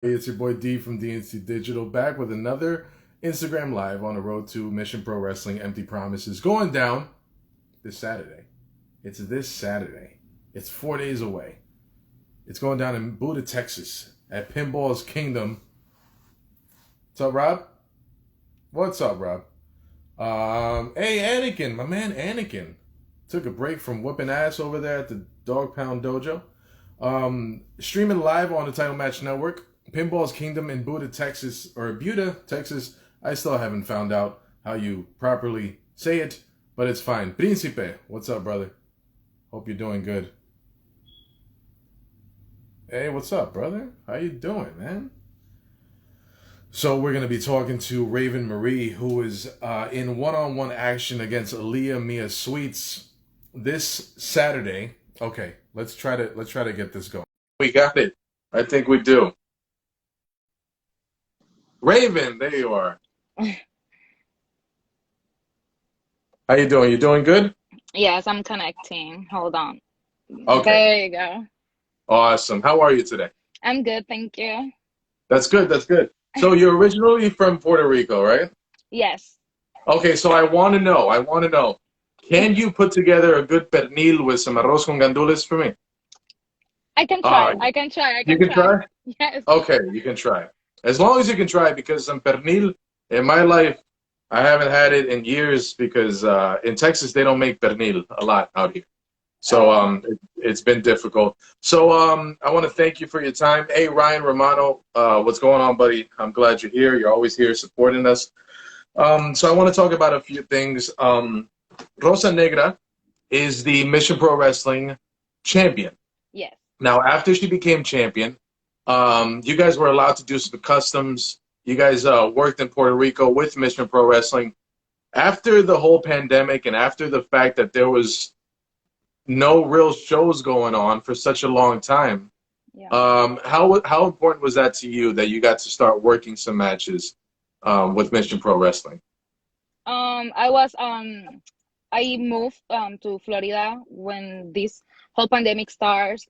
Hey, it's your boy D from DNC Digital, back with another Instagram Live on the road to Mission Pro Wrestling Empty Promises, going down this Saturday. It's this Saturday. It's 4 days away. It's going down in Buda, Texas, at Pinball's Kingdom. What's up, Rob? What's up, Rob? Hey, Anakin, my man Anakin. Took a break from whooping ass over there at the Dog Pound Dojo. Streaming live on the Title Match Network. Pinball's Kingdom in Buda, Texas, or Buda, Texas. I still haven't found out how you properly say it, but it's fine. Principe, what's up, brother? Hope you're doing good. Hey, what's up, brother? How you doing, man? So we're going to be talking to Raeven Marie, who is in one-on-one action against Aleyah Mia Sweets this Saturday. Okay, let's try to get this going. We got it. I think we do. Raven, there you are. How you doing? You doing good? Yes, I'm connecting. Hold on. Okay, There you go. awesome. How are you today? I'm good, thank you. That's good. That's good. So you're originally from Puerto Rico, right? Yes, Okay, so I want to know. Can you put together a good pernil with some arroz con gandules for me? I can Uh, try. I can try. I you can can try. try. Yes. Okay, you can try. As long as you can try, because some pernil in my life, I haven't had it in years because in Texas they don't make pernil a lot out here. So Oh, it's been difficult. So I want to thank you for your time. Hey, Ryan Romano, what's going on, buddy? I'm glad you're here. You're always here supporting us. So I want to talk about a few things. Rosa Negra is the Mission Pro Wrestling champion. yes. Now, after she became champion, you guys were allowed to do some customs. You guys worked in Puerto Rico with Mission Pro Wrestling. After the whole pandemic and after the fact that there was no real shows going on for such a long time, Yeah. how important was that to you that you got to start working some matches with Mission Pro Wrestling? I was I moved to Florida when this whole pandemic starts.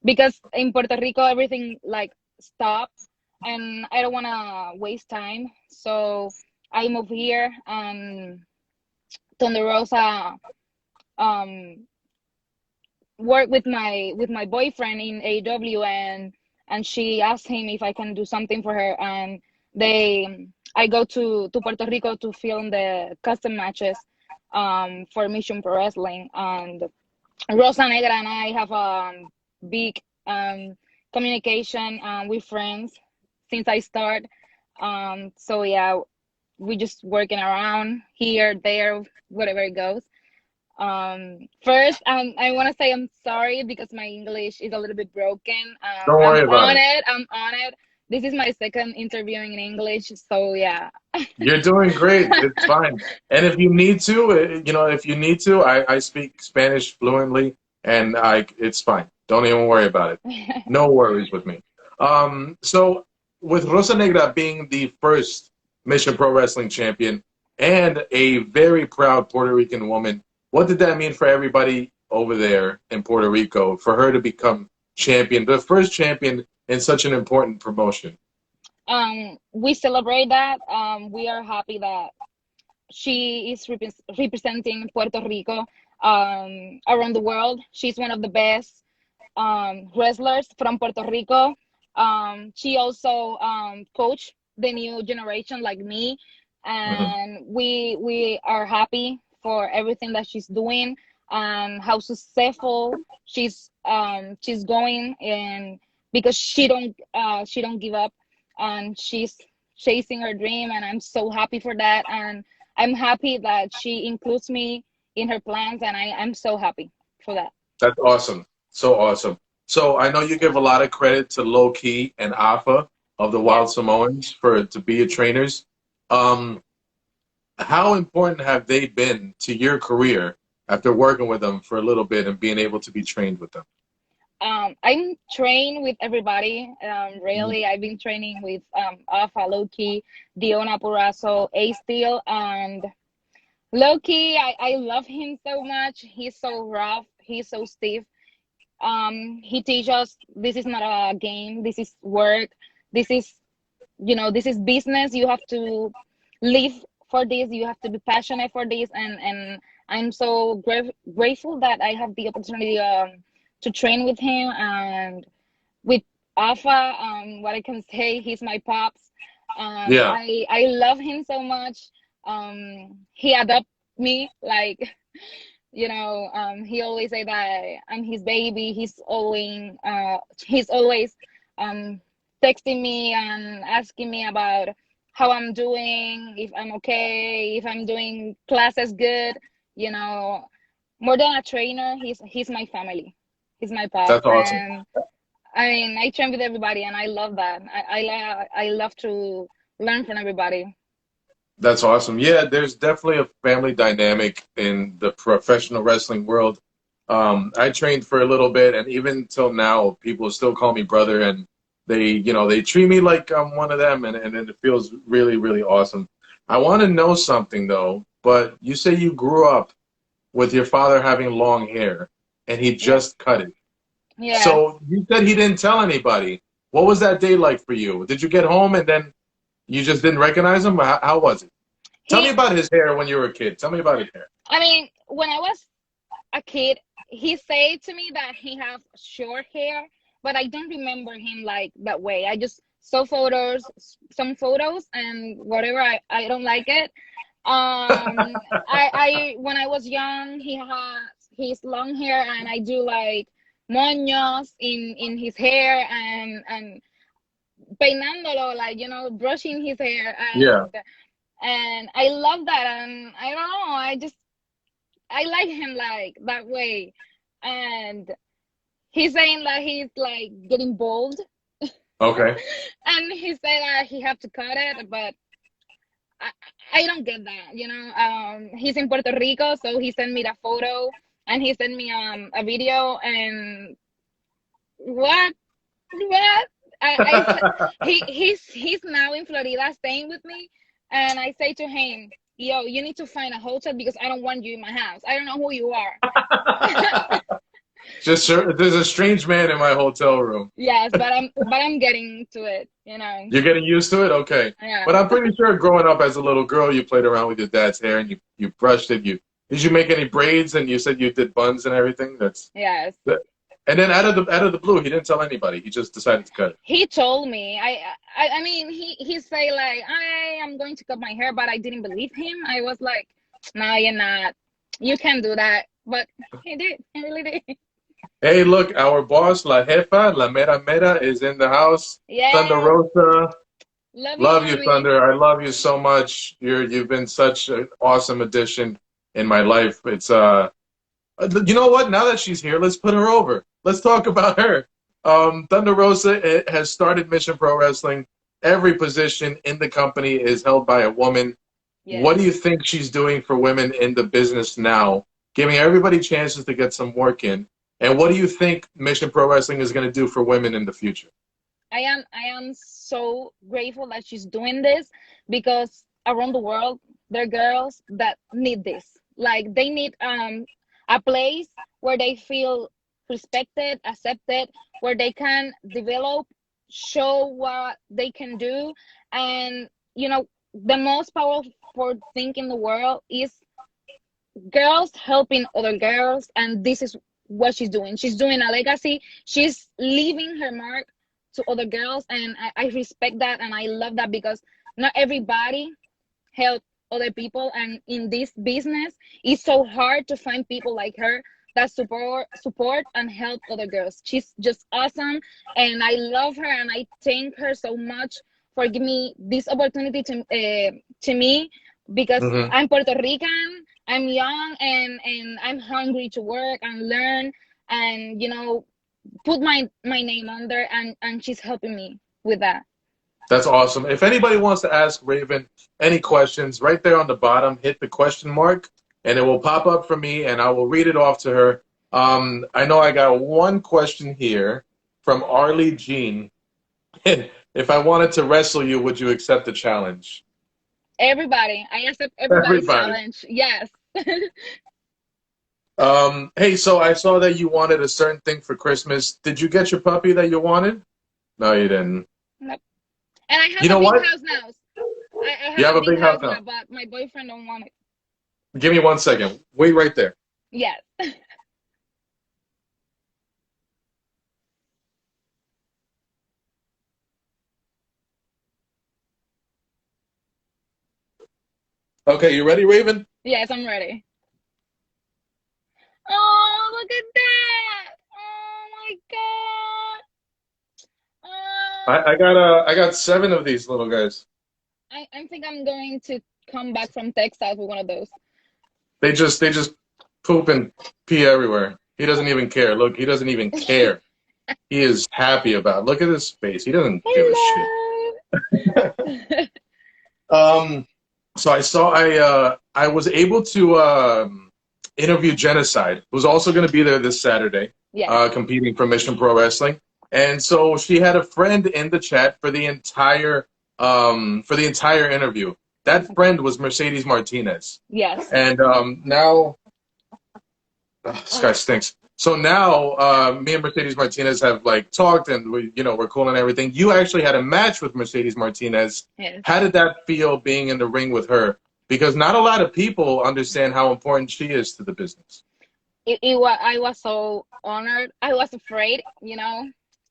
Because in Puerto Rico everything like stopped, and I don't wanna waste time. So I moved here, and Thunder Rosa um work with my boyfriend in AW, and she asked him if I can do something for her, and they I go to Puerto Rico to film the custom matches for Mission Pro Wrestling, and Rosa Negra and I have big communication with friends since I start. So yeah, we just working around here, there, whatever it goes. First, I want to say I'm sorry because my English is a little bit broken. Don't I'm worry about on it. it. I'm on it. This is my second interviewing in English, so yeah. You're doing great. It's fine. And if you need to, if you need to, I speak Spanish fluently, and it's fine. Don't even worry about it. No worries with me. So with Rosa Negra being the first Mission Pro Wrestling champion and a very proud Puerto Rican woman, what did that mean for everybody over there in Puerto Rico for her to become champion, the first champion in such an important promotion? We celebrate that. We are happy that she is representing Puerto Rico around the world. She's one of the best wrestlers from Puerto Rico. She also coached the new generation like me, Mhm. and we are happy for everything that she's doing and how successful she's going, and because she don't give up, and she's chasing her dream, and I'm so happy for that, and I'm happy that she includes me in her plans, and I'm so happy for that. That's awesome. So awesome. So I know you give a lot of credit to Low Key and Alpha of the Yes. Wild Samoans for to be your trainers. Um, how important have they been to your career after working with them for a little bit and being able to be trained with them? I'm trained with everybody. Really, I've been training with Alpha, Loki, Diona Purazo, A Steel, and Loki. I love him so much. He's so rough. He's so stiff. He teaches us this is not a game, this is work, this is, this is business. You have to live for this, you have to be passionate for this, and I'm so grateful that I have the opportunity to train with him and with Alpha. What I can say, he's my pops. Yeah, I love him so much. He adopted me, like, he always say that I'm his baby. He's always um texting me and asking me about how I'm doing, if I'm okay, if I'm doing classes good. You know, more than a trainer, he's my family. He's my pops, that's awesome. and I mean, I train with everybody, and I love that. I love to learn from everybody. That's awesome. Yeah, there's definitely a family dynamic in the professional wrestling world. I trained for a little bit, and even till now, people still call me brother, and they treat me like I'm one of them, and it feels really, really awesome. I want to know something though, but you say you grew up with your father having long hair, and he Yeah. just cut it. Yes. So you said he didn't tell anybody. What was that day like for you? Did you get home and then you just didn't recognize him? How was it? Tell me He. about his hair when you were a kid. Tell me about his hair. I mean, when I was a kid, he said to me that he have short hair, but I don't remember him like that way. I just saw some photos, and whatever, I don't like it. I when I was young, he has his long hair, and I do like moños in his hair, and peinándolo, like, brushing his hair, Yeah. and I love that, and I don't know, I like him like that way. And he's saying that he's like getting bald, Okay. and he said that he have to cut it, but I, I don't get that. He's in Puerto Rico, so he sent me the photo, and he sent me a video, and what what he's now in Florida staying with me, and I say to him, yo, you need to find a hotel because I don't want you in my house. I don't know who you are. Just there's a strange man in my hotel room. Yes, but I'm getting to it. You're getting used to it, okay? Yeah. But I'm pretty sure growing up as a little girl, you played around with your dad's hair and you brushed it. You did you make any braids? And you said you did buns and everything. Yes. That, and then out of the blue, he didn't tell anybody. He just decided to cut it. He told me. I mean, he say like, I am going to cut my hair, but I didn't believe him. I was like, no, you're not. You can't do that. But he did. He really did. Hey, look, our boss, La Jefa, La Mera Mera, is in the house. Thunder Yes. Rosa, Love you, love you, mommy. Thunder. I love you so much. You've been such an awesome addition in my life. It's you know what? Now that she's here, let's put her over. Let's talk about her. Thunder Rosa has started Mission Pro Wrestling. Every position in the company is held by a woman. What do Yes. you think she's doing for women in the business now, giving everybody chances to get some work in? And what do you think Mission Pro Wrestling is going to do for women in the future? I am so grateful that she's doing this, because around the world there are girls that need this. Like, they need a place where they feel respected, accepted, where they can develop, show what they can do. And the most powerful thing in the world is girls helping other girls, and this is what she's doing. She's doing a legacy. She's leaving her mark to other girls, and I respect that, and I love that, because not everybody help other people, and in this business it's so hard to find people like her that support and help other girls. She's just awesome, and I love her, and I thank her so much for giving me this opportunity to me, because Hmm. I'm Puerto Rican, I'm young, and I'm hungry to work and learn, and put my name on there, and she's helping me with that. That's awesome. If anybody wants to ask Raven any questions, right there on the bottom, hit the question mark, and it will pop up for me, and I will read it off to her. I know I got one question here from Arlie Jean. If I wanted to wrestle you, would you accept the challenge? Everybody, I accept everybody's Everybody. challenge. Yes. Hey, so I saw that you wanted a certain thing for Christmas. Did you get your puppy that you wanted? No, you didn't. Nope. And I have You a know big what? house now. I You have have a a big big house house now, now. but my boyfriend don't want it. Give me 1 second. Wait right there. Yes. Okay, you ready, Raven? Yes, I'm ready. Oh, look at that. Oh my God. I Oh, got I got 7 of these little guys. I think I'm going to come back from Texas with one of those. They just poop and pee everywhere. He doesn't even care. Look, he doesn't even care. He is happy about it. Look at his face. He doesn't give a shit. Hello. Um, so I was able to interview Genocide, who's also going to be there this Saturday, Yes. competing for Mission Pro Wrestling. And so she had a friend in the chat for the entire interview. That friend was Mercedes Martinez. Yes. And now this guy stinks. So now me and Mercedes Martinez have like talked, and we're cool and everything. You actually had a match with Mercedes Martinez. Yes. How did that feel being in the ring with her? Because not a lot of people understand how important she is to the business. I was so honored. I was afraid,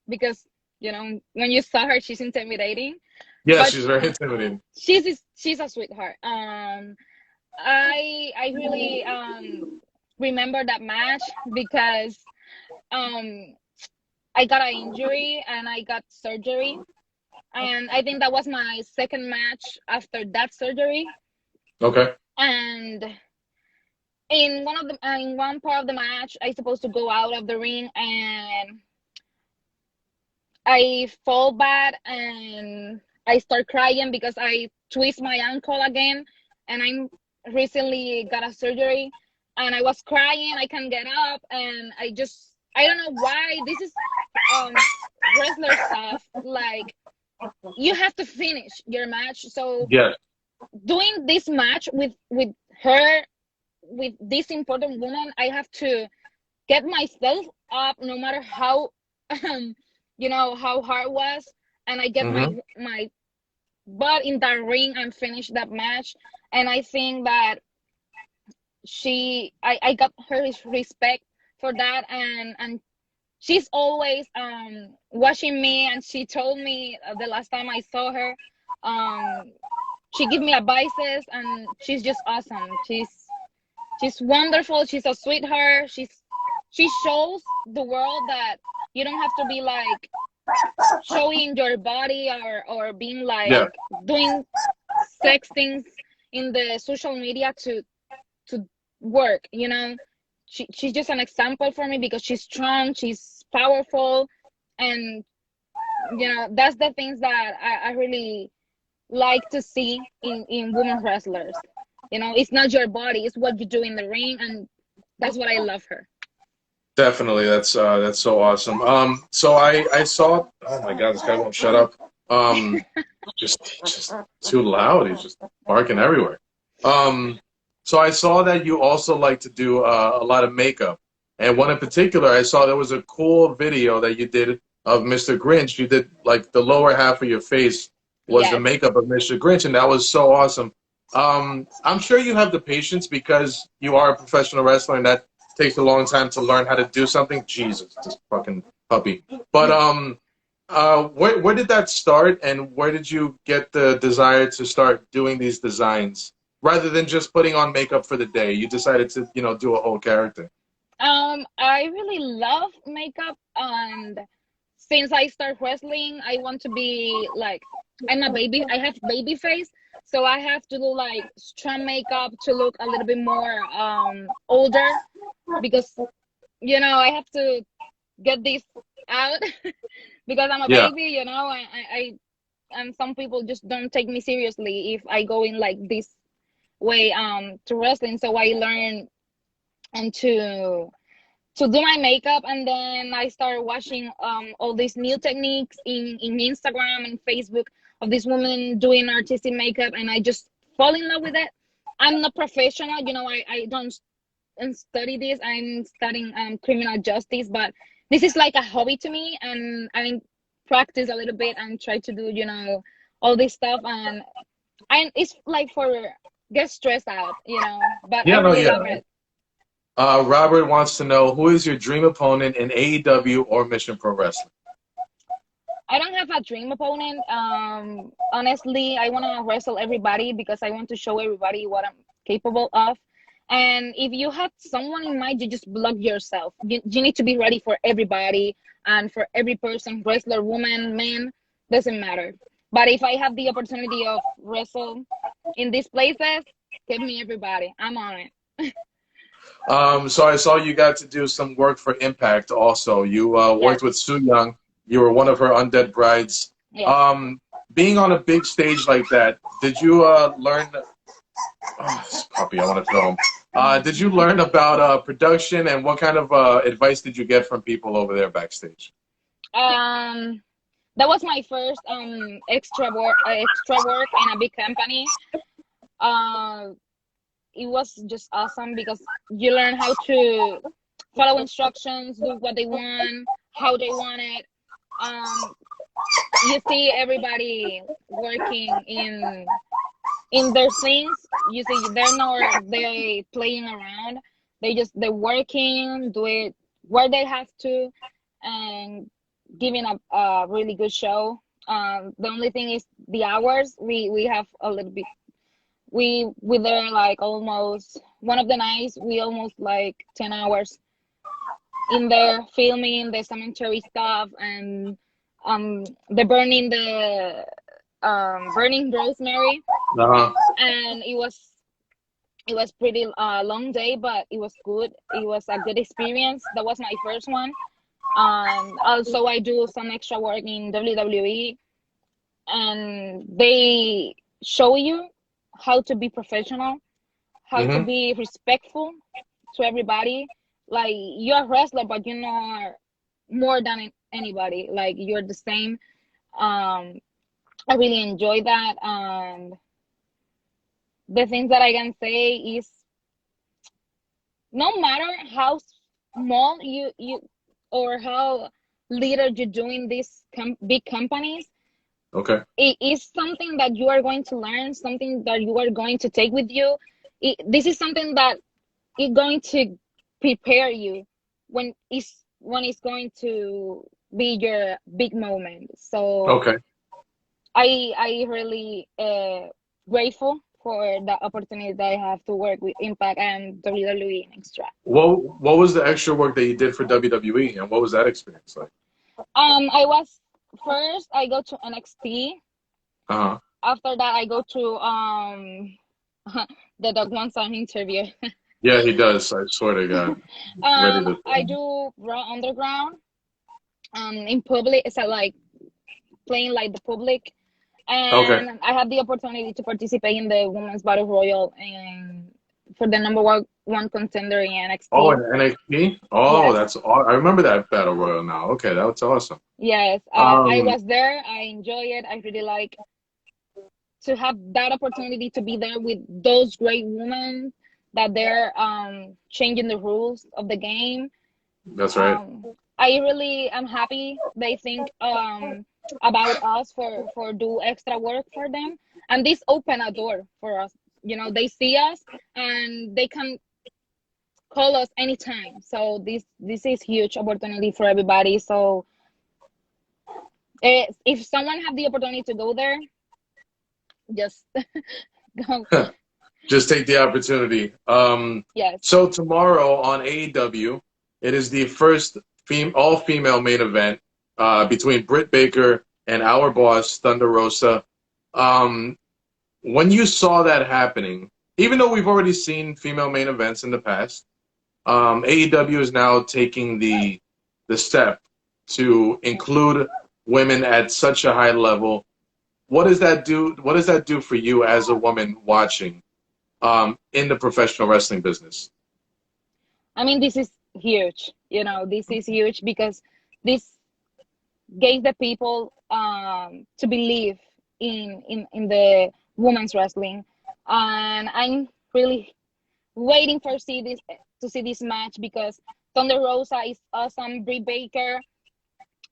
because when you saw her, she's intimidating, Yes, but she's very intimidating. she's a sweetheart. I really remember that match because um I got an injury and I got surgery, and I think that was my second match after that surgery. Okay. And in one part of the match, I supposed to go out of the ring and I fall bad and I start crying because I twist my ankle again, and I recently got a surgery, and I was crying. I can't get up, and I don't know why this is wrestler stuff. Like, you have to finish your match. So Yes. doing this match with her, with this important woman, I have to get myself up no matter how um how hard it was, and I get Mm-hmm. my butt in that ring and finish that match. And I think that I got her respect for that, and she's always watching me, and she told me the last time I saw her, um she gave me advices, and she's just awesome. She's wonderful. She's a sweetheart. She shows the world that you don't have to be like showing your body or being Yeah. like doing sex things in the social media to work. She's just an example for me because she's strong, she's powerful, and that's the things that I really like to see in women wrestlers. It's not your body, it's what you do in the ring, and that's what I love her. Definitely. That's so awesome. So I saw. Oh my God, this guy won't shut up. Just too loud. He's just barking everywhere. Um, so I saw that you also like to do a lot of makeup, and one in particular, I saw there was a cool video that you did of Mr. Grinch. You did like the lower half of your face was the Yes. makeup of Mr. Grinch, and that was so awesome. I'm sure you have the patience because you are a professional wrestler, and that takes a long time to learn how to do something. Jesus, this fucking puppy. But where did that start, and where did you get the desire to start doing these designs rather than just putting on makeup for the day? You decided to, do a whole character. I really love makeup, and since I start wrestling, I want to be like, I have baby face, so I have to do like strong makeup to look a little bit more older, because I have to get this out because I'm a Yeah. baby, and some people just don't take me seriously if I go in like this way to wrestling. So I learn and to do my makeup, and then I started watching all these new techniques in Instagram and Facebook of this woman doing artistic makeup, and I just fall in love with it. I'm not professional, I don't study this. I'm studying criminal justice, but this is like a hobby to me, and I practice a little bit and try to do, all this stuff, and it's like for get stressed out, but I Yeah, no, really yeah. love it. Robert wants to know, who is your dream opponent in AEW or Mission Pro Wrestling? I don't have a dream opponent. Honestly, I want to wrestle everybody because I want to show everybody what I'm capable of. And if you have someone in mind, you just block yourself. You need to be ready for everybody and for every person, wrestler, woman, man, doesn't matter. But if I have the opportunity of wrestle in these places, give me everybody. I'm on it. So I saw you got to do some work for Impact also. You Yes, worked with Su Young. You were one of her undead brides. yes. Being on a big stage like that, did you learn? Oh, this puppy, I want to throw him. Did you learn about production, and what kind of advice did you get from people over there backstage? Um, that was my first extra work in a big company. Uh, it was just awesome because you learn how to follow instructions, do what they want, how they want it. Um, you see everybody working in their things. You see they playing around. They're working, do it where they have to, and giving a really good show. The only thing is the hours. We have a little bit. We there like almost one of the nights. We almost like 10 hours in there filming the cemetery stuff and the burning Rosemary, Uh-huh. and it was pretty long day, but it was good. It was a good experience. That was my first one. Also, I do some extra work in WWE, and they show you how to be professional, how to Mm-hmm. be respectful to everybody. Like you're a wrestler, but you're not more than anybody. Like you're the same. Um, I really enjoy that. And the things that I can say is no matter how small you or how little you do in these big companies, Okay. it is something that you are going to learn, something that you are going to take with you. This is something that is going to prepare you when it's going to be your big moment. So Okay. I really grateful for the opportunity that I have to work with Impact and WWE and Extra. What was the extra work that you did for WWE, and what was that experience like? I was first I go to NXT. Uh-huh. After that I go to the Doug one song interview. Yeah, he does. I swear to God. Ready to. I do Raw Underground. In public, it's like playing like the public, Okay. and I had the opportunity to participate in the Women's Battle Royal and for the number one contender in Oh, NXT. and NXT? Oh, Yes, that's I remember that battle royal now. Okay, that's awesome. yes. I Um, was there. I enjoy it. I really like to have that opportunity to be there with those great women that they're changing the rules of the game. that's right. um I really am happy they think about us for do extra work for them, and this open a door for us. They see us and they can call us anytime. So this is huge opportunity for everybody. So if someone have the opportunity to go there, just go. Just take the opportunity. Yes. So tomorrow on AEW, it is the first all-female main event between Britt Baker and our boss Thunder Rosa. Um, when you saw that happening, even though we've already seen female main events in the past, AEW is now taking the step to include women at such a high level. What does that do? What does that do for you as a woman watching in the professional wrestling business? I mean, this is huge. This is huge because this gave the people to believe in the women's wrestling, and I'm really waiting for see this to see this match because Thunder Rosa is awesome. Brie Baker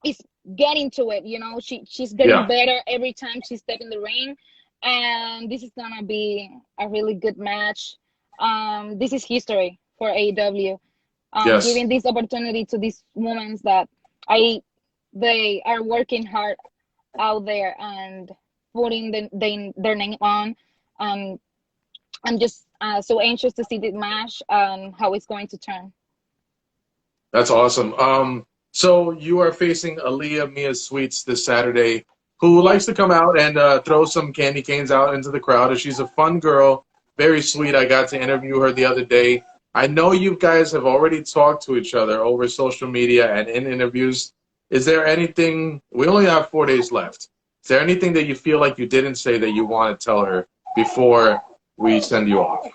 is getting to it. You know, she's getting better every time she steps in the ring, and this is gonna be a really good match. This is history for AEW. Giving this opportunity to these women that they are working hard out there and putting their name on. I'm just so anxious to see this match and how it's going to turn. That's awesome. So you are facing Aleyah Mia Sweets this Saturday, who likes to come out and throw some candy canes out into the crowd. She's a fun girl, very sweet. I got to interview her the other day. I know you guys have already talked to each other over social media and in interviews. Is there anything, we only have 4 days left. Is there anything that you feel like you didn't say that you want to tell her before we send you off?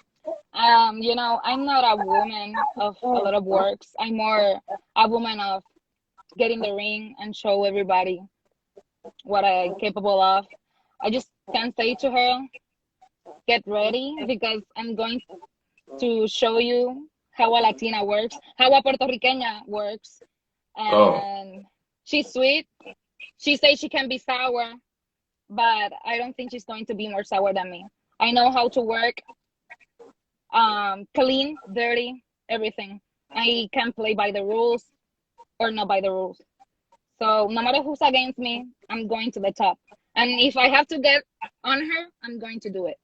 You know, I'm not a woman of a lot of works. I'm more a woman of get in the ring and show everybody what I'm capable of. I just can say to her, get ready, because I'm going to show you how a Latina works, how a Puerto Rican works. And she's sweet. She says she can be sour, but I don't think she's going to be more sour than me. I know how to work, clean, dirty, everything. I can play by the rules or not by the rules. So no matter who's against me, I'm going to the top. And if I have to get on her, I'm going to do it.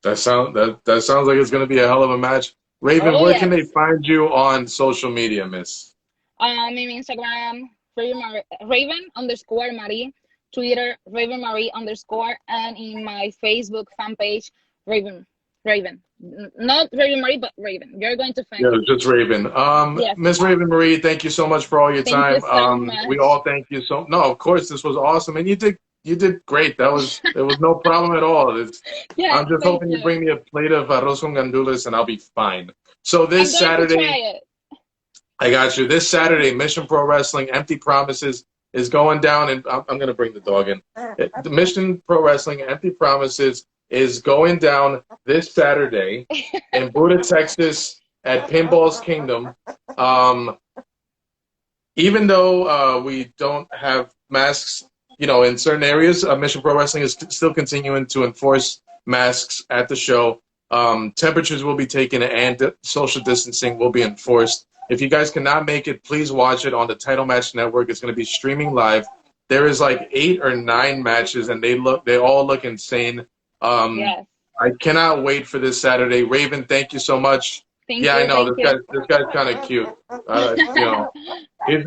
That sounds like it's going to be a hell of a match. Raven, where can they find you on social media, miss? In Instagram, Raeven_Marie, Twitter, Raeven Marie_, and in my Facebook fan page, Raven. Not Raeven Marie, but Raven. You're going to find me. Just Raven. Miss Raeven Marie, thank you so much for all your time. You so much. We all thank you so. No, of course, this was awesome, and you did great. There was no problem at all. I'm just hoping you bring me a plate of arroz con gandules, and I'll be fine. So this Saturday, I got you. This Saturday, Mission Pro Wrestling Empty Promises is going down, and I'm going to bring the dog in. The Mission Pro Wrestling Empty Promises is going down this Saturday in Buda, Texas at Pinball's Kingdom. Even though we don't have masks, you know, in certain areas, Mission Pro Wrestling is still continuing to enforce masks at the show. Temperatures will be taken and social distancing will be enforced. If you guys cannot make it, please watch it on the Title Match Network. It's going to be streaming live. There is like 8 or 9 matches, and they all look insane. I cannot wait for this Saturday. Raven, thank you so much. Thank you, I know this guy's kind of cute. You know,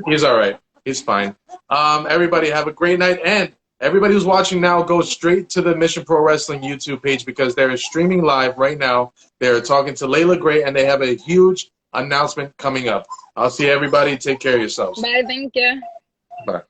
he's all right. He's fine. Everybody have a great night, and everybody who's watching now, go straight to the Mission Pro Wrestling YouTube page because they're streaming live right now. They're talking to Layla Gray, and they have a huge announcement coming up. I'll see everybody. Take care of yourselves. Bye. Thank you. Bye.